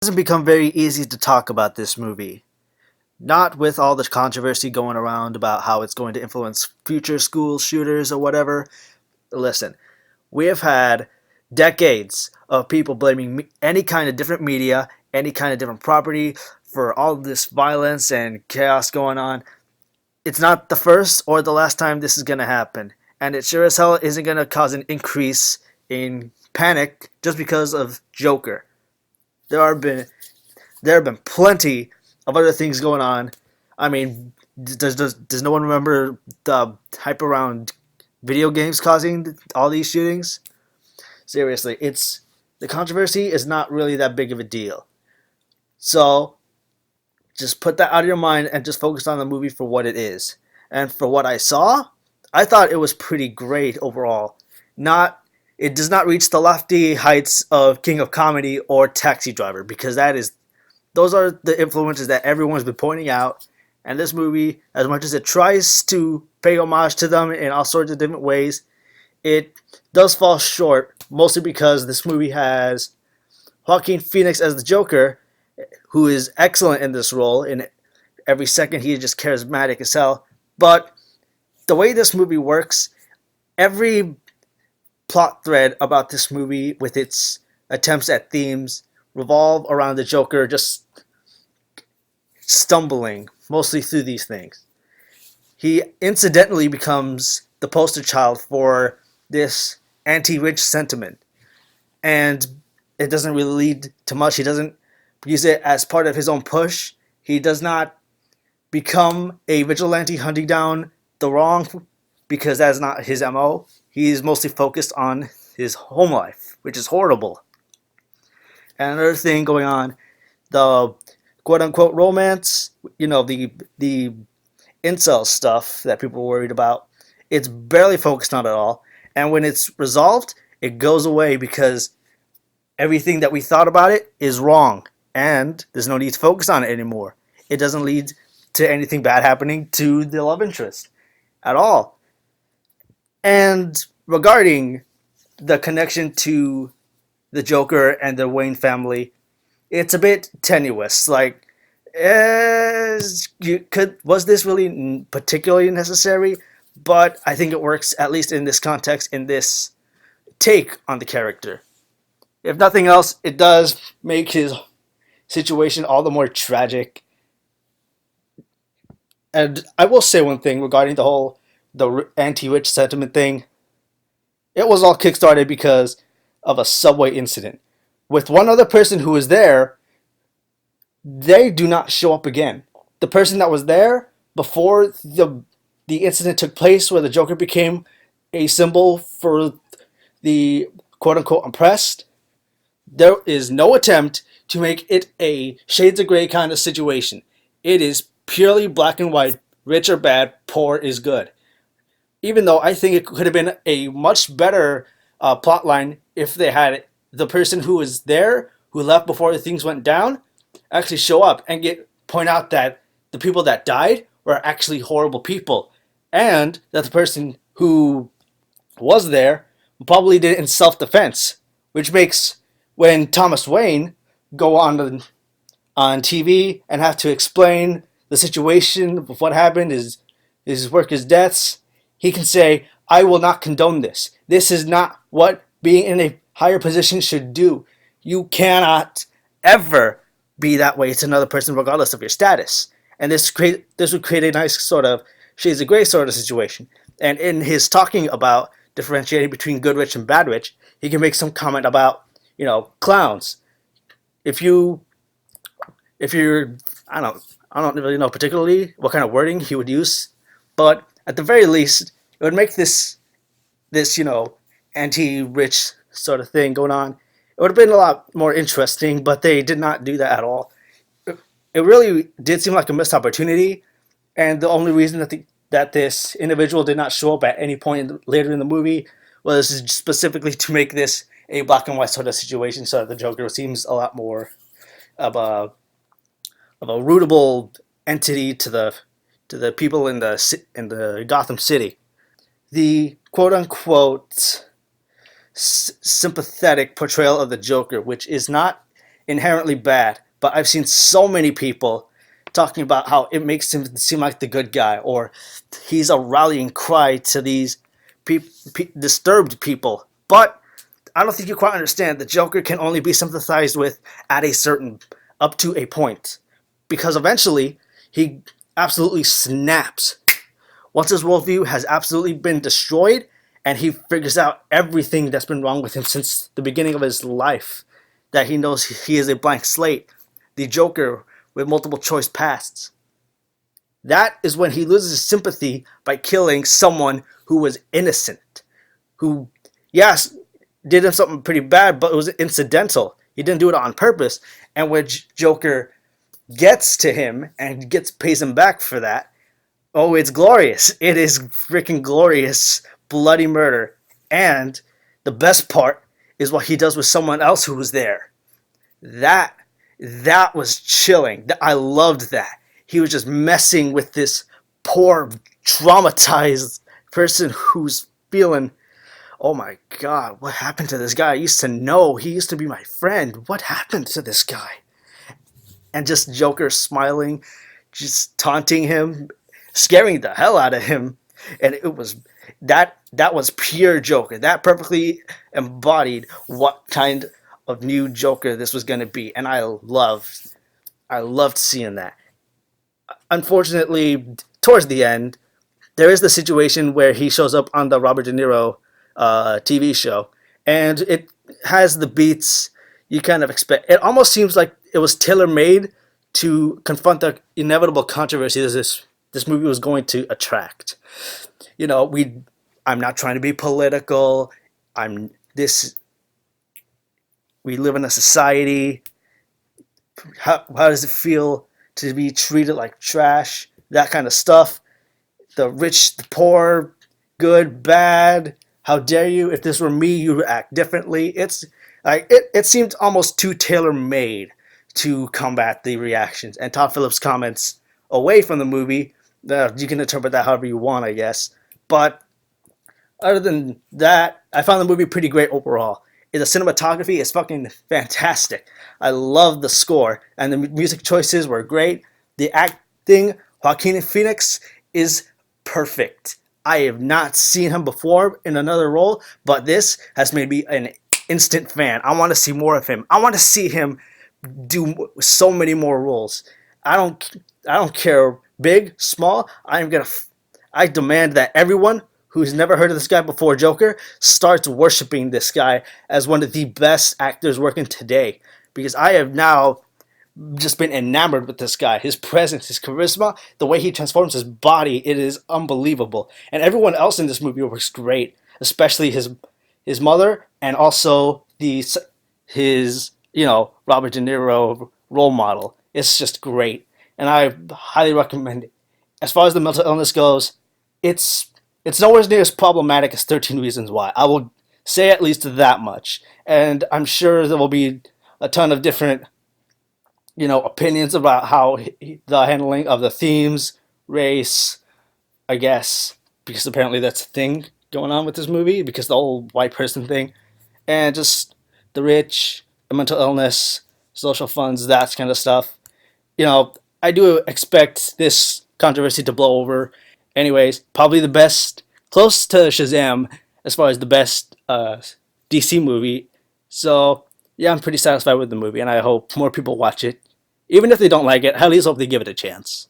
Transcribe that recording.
hasn't become very easy to talk about this movie. Not with all the controversy going around about how it's going to influence future school shooters or whatever. Listen, we have had decades of people blaming any kind of different media, any kind of different property for all this violence and chaos going on. It's not the first or the last time this is going to happen. And it sure as hell isn't going to cause an increase in panic just because of Joker. There have been there have been plenty of other things going on. I mean, does no one remember the hype around video games causing all these shootings? Seriously, it's the controversy is not really that big of a deal. So just put that out of your mind and just focus on the movie for what it is. And for what I saw, I thought it was pretty great overall. Not it does not reach the lofty heights of King of Comedy or Taxi Driver because those are the influences that everyone's been pointing out. And this movie, as much as it tries to pay homage to them in all sorts of different ways, it does fall short, mostly because this movie has Joaquin Phoenix as the Joker, who is excellent in this role. In every second, he is just charismatic as hell. But the way this movie works, every plot thread about this movie, with its attempts at themes, revolve around the Joker just stumbling mostly through these things. He incidentally becomes the poster child for this anti-rich sentiment, and it doesn't really lead to much. He doesn't use it as part of his own push. He does not become a vigilante hunting down the wrong because that's not his MO. He's mostly focused on his home life, which is horrible. And another thing going on, the quote unquote romance, the incel stuff that people were worried about, it's barely focused on at all. And when it's resolved, it goes away because everything that we thought about it is wrong. And there's no need to focus on it anymore. It doesn't lead to anything bad happening to the love interest at all. And regarding the connection to the Joker and the Wayne family, it's a bit tenuous. Like, was this really particularly necessary? But I think it works, at least in this context, in this take on the character. If nothing else, it does make his situation all the more tragic. And I will say one thing regarding the anti-rich sentiment thing. It was all kickstarted because of a subway incident. With one other person who was there, they do not show up again. The person that was there before the incident took place, where the Joker became a symbol for the quote unquote oppressed, there is no attempt to make it a shades of gray kind of situation. It is purely black and white, rich or bad, poor is good. Even though I think it could have been a much better plot line if they had the person who was there, who left before the things went down, actually show up and point out that the people that died were actually horrible people, and that the person who was there probably did it in self-defense, which makes when Thomas Wayne go on TV and have to explain the situation of what happened, his work, his deaths, he can say, I will not condone this. This is not what being in a higher position should do. You cannot ever be that way to another person regardless of your status. And this would create a nice sort of shades of gray sort of situation. And in his talking about differentiating between good rich and bad rich, he can make some comment about, clowns. If you're I don't really know particularly what kind of wording he would use, but at the very least, it would make this anti-rich sort of thing going on. It would have been a lot more interesting, but they did not do that at all. It really did seem like a missed opportunity, and the only reason that this individual did not show up at any point later in the movie was specifically to make this a black and white sort of situation, so that the Joker seems a lot more of a rootable entity to the people in the Gotham City. The quote unquote sympathetic portrayal of the Joker, which is not inherently bad, but I've seen so many people talking about how it makes him seem like the good guy, or he's a rallying cry to these disturbed people. But I don't think you quite understand. The Joker can only be sympathized with at a certain, up to a point, because eventually he absolutely snaps. Once his worldview has absolutely been destroyed, and he figures out everything that's been wrong with him since the beginning of his life, that he knows he is a blank slate, the Joker with multiple choice pasts. That is when he loses his sympathy by killing someone who was innocent, who, yes, did him something pretty bad, but it was incidental. He didn't do it on purpose. And when Joker gets to him and pays him back for that, oh, it's glorious. It is freaking glorious, bloody murder. And the best part is what he does with someone else who was there. That was chilling. I loved that. He was just messing with this poor, traumatized person who's feeling, oh my god, what happened to this guy? I used to know. He used to be my friend. What happened to this guy? And just Joker smiling, just taunting him, scaring the hell out of him. And it was that was pure Joker. That perfectly embodied what kind of new Joker this was going to be. And I loved seeing that. Unfortunately, towards the end, there is the situation where he shows up on the Robert De Niro TV show, and it has the beats you kind of expect. It almost seems like it was tailor-made to confront the inevitable controversy that this movie was going to attract. You know, I'm not trying to be political. We live in a society. How does it feel to be treated like trash? That kind of stuff. The rich, the poor, good, bad. How dare you? If this were me, you would act differently. It's like it seemed almost too tailor-made to combat the reactions. And Todd Phillips' comments away from the movie, you can interpret that however you want, I guess. But other than that, I found the movie pretty great overall. The cinematography is fucking fantastic. I love the score, and the music choices were great. The acting, Joaquin Phoenix is perfect. I have not seen him before in another role, but this has made me an instant fan. I want to see more of him. I want to see him do so many more roles. I don't care, big, small. I demand that everyone who's never heard of this guy before Joker starts worshiping this guy as one of the best actors working today, because I have now just been enamored with this guy. His presence, his charisma, the way he transforms his body, it is unbelievable. And everyone else in this movie works great, especially his mother, and also his Robert De Niro role model. It's just great, and I highly recommend it. As far as the mental illness goes, it's nowhere near as problematic as 13 Reasons Why. I will say at least that much. And I'm sure there will be a ton of different, opinions about how the handling of the themes, race, I guess, because apparently that's a thing going on with this movie, because the whole white person thing, and just the rich, the mental illness, social funds, that kind of stuff. I do expect this controversy to blow over. Anyways, probably the best, close to Shazam as far as the best DC movie. So, yeah, I'm pretty satisfied with the movie, and I hope more people watch it. Even if they don't like it, I at least hope they give it a chance.